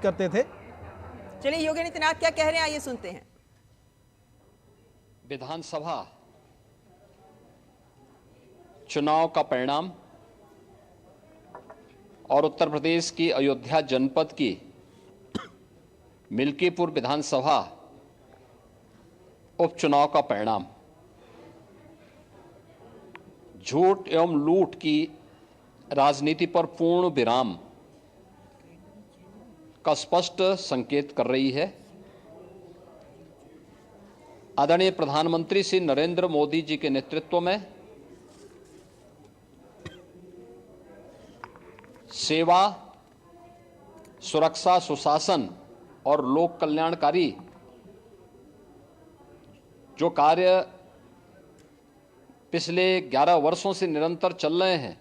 करते थे। चलिए योगी आदित्यनाथ क्या कह रहे हैं, आइए सुनते हैं। विधानसभा चुनाव का परिणाम और उत्तर प्रदेश की अयोध्या जनपद की मिल्कीपुर विधानसभा उपचुनाव का परिणाम झूठ एवं लूट की राजनीति पर पूर्ण विराम का स्पष्ट संकेत कर रही है। आदरणीय प्रधानमंत्री श्री नरेंद्र मोदी जी के नेतृत्व में सेवा, सुरक्षा, सुशासन और लोक कल्याणकारी जो कार्य पिछले 11 वर्षों से निरंतर चल रहे हैं,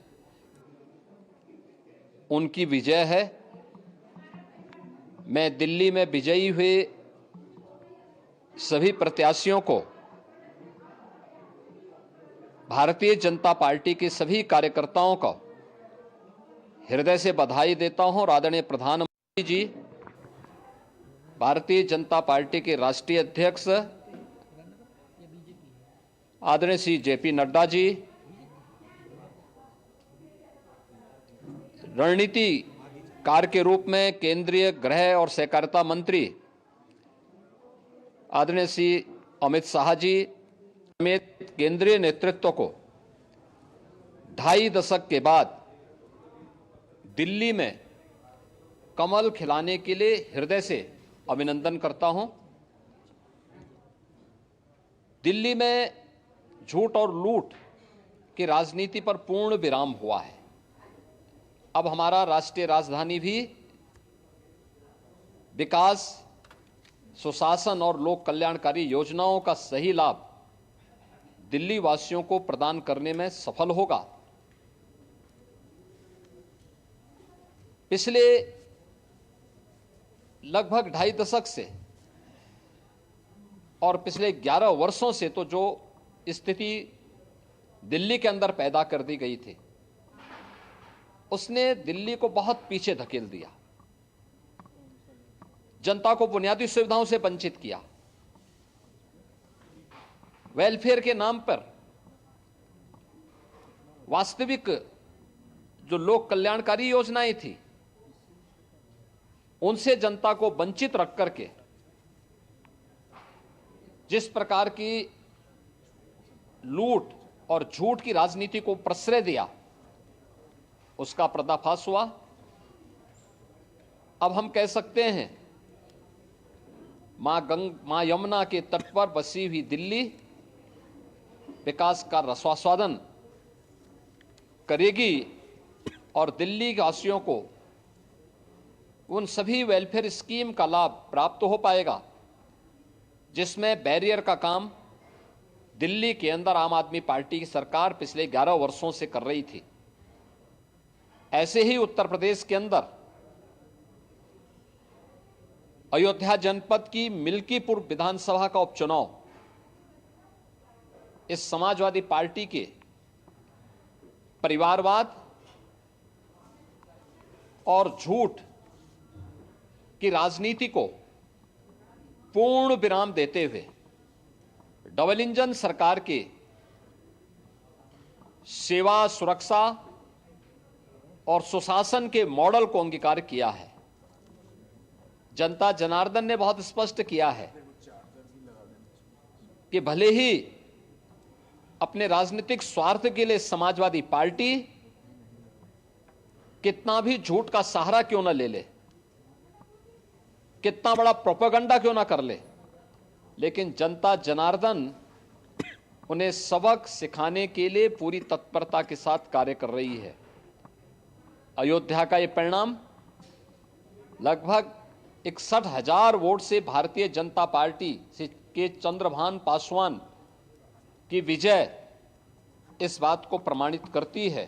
उनकी विजय है। मैं दिल्ली में विजयी हुए सभी प्रत्याशियों को, भारतीय जनता पार्टी के सभी कार्यकर्ताओं को हृदय से बधाई देता हूं और आदरणीय प्रधानमंत्री जी, भारतीय जनता पार्टी के राष्ट्रीय अध्यक्ष आदरणीय श्री जेपी नड्डा जी, रणनीतिकार के रूप में केंद्रीय गृह और सहकारिता मंत्री आदरणीय श्री अमित शाह जी समेत केंद्रीय नेतृत्व को 2.5 दशक के बाद दिल्ली में कमल खिलाने के लिए हृदय से अभिनंदन करता हूं। दिल्ली में झूठ और लूट की राजनीति पर पूर्ण विराम हुआ है। अब हमारा राष्ट्रीय राजधानी भी विकास, सुशासन और लोक कल्याणकारी योजनाओं का सही लाभ दिल्ली वासियों को प्रदान करने में सफल होगा। पिछले लगभग 2.5 दशक से और पिछले 11 वर्षों से तो जो स्थिति दिल्ली के अंदर पैदा कर दी गई थी, उसने दिल्ली को बहुत पीछे धकेल दिया, जनता को बुनियादी सुविधाओं से वंचित किया। वेलफेयर के नाम पर वास्तविक जो लोक कल्याणकारी योजनाएं थी, उनसे जनता को वंचित रख करके जिस प्रकार की लूट और झूठ की राजनीति को प्रश्रय दिया, उसका पर्दाफाश हुआ। अब हम कह सकते हैं मां यमुना के तट पर बसी हुई दिल्ली विकास का रसास्वादन करेगी और दिल्ली वासियों को उन सभी वेलफेयर स्कीम का लाभ प्राप्त हो पाएगा जिसमें बैरियर का काम दिल्ली के अंदर आम आदमी पार्टी की सरकार पिछले 11 वर्षों से कर रही थी। ऐसे ही उत्तर प्रदेश के अंदर अयोध्या जनपद की मिल्कीपुर विधानसभा का उपचुनाव इस समाजवादी पार्टी के परिवारवाद और झूठ की राजनीति को पूर्ण विराम देते हुए डबल इंजन सरकार के सेवा, सुरक्षा और सुशासन के मॉडल को अंगीकार किया है। जनता जनार्दन ने बहुत स्पष्ट किया है कि भले ही अपने राजनीतिक स्वार्थ के लिए समाजवादी पार्टी कितना भी झूठ का सहारा क्यों न ले ले, कितना बड़ा प्रोपेगेंडा क्यों ना कर ले, लेकिन जनता जनार्दन उन्हें सबक सिखाने के लिए पूरी तत्परता के साथ कार्य कर रही है। अयोध्या का ये परिणाम लगभग 61,000 वोट से भारतीय जनता पार्टी के चंद्रभान पासवान की विजय इस बात को प्रमाणित करती है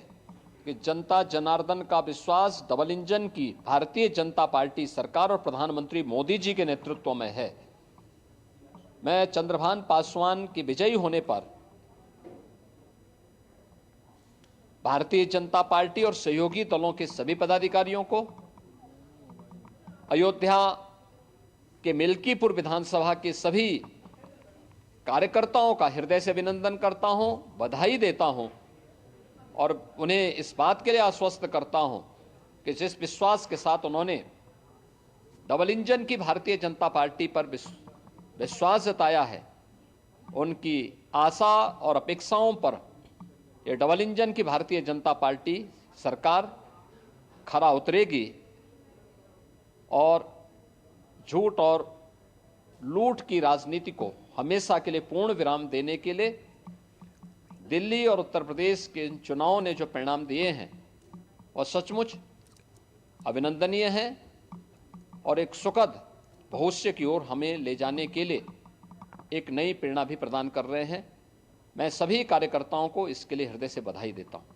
कि जनता जनार्दन का विश्वास डबल इंजन की भारतीय जनता पार्टी सरकार और प्रधानमंत्री मोदी जी के नेतृत्व में है। मैं चंद्रभान पासवान के विजयी होने पर भारतीय जनता पार्टी और सहयोगी दलों के सभी पदाधिकारियों को, अयोध्या के मिल्कीपुर विधानसभा के सभी कार्यकर्ताओं का हृदय से अभिनंदन करता हूं, बधाई देता हूं और उन्हें इस बात के लिए आश्वस्त करता हूं कि जिस विश्वास के साथ उन्होंने डबल इंजन की भारतीय जनता पार्टी पर विश्वास जताया है, उनकी आशा और अपेक्षाओं पर ये डबल इंजन की भारतीय जनता पार्टी सरकार खरा उतरेगी और झूठ और लूट की राजनीति को हमेशा के लिए पूर्ण विराम देने के लिए दिल्ली और उत्तर प्रदेश के चुनावों ने जो परिणाम दिए हैं वह सचमुच अभिनंदनीय हैं और एक सुखद भविष्य की ओर हमें ले जाने के लिए एक नई प्रेरणा भी प्रदान कर रहे हैं। मैं सभी कार्यकर्ताओं को इसके लिए हृदय से बधाई देता हूं।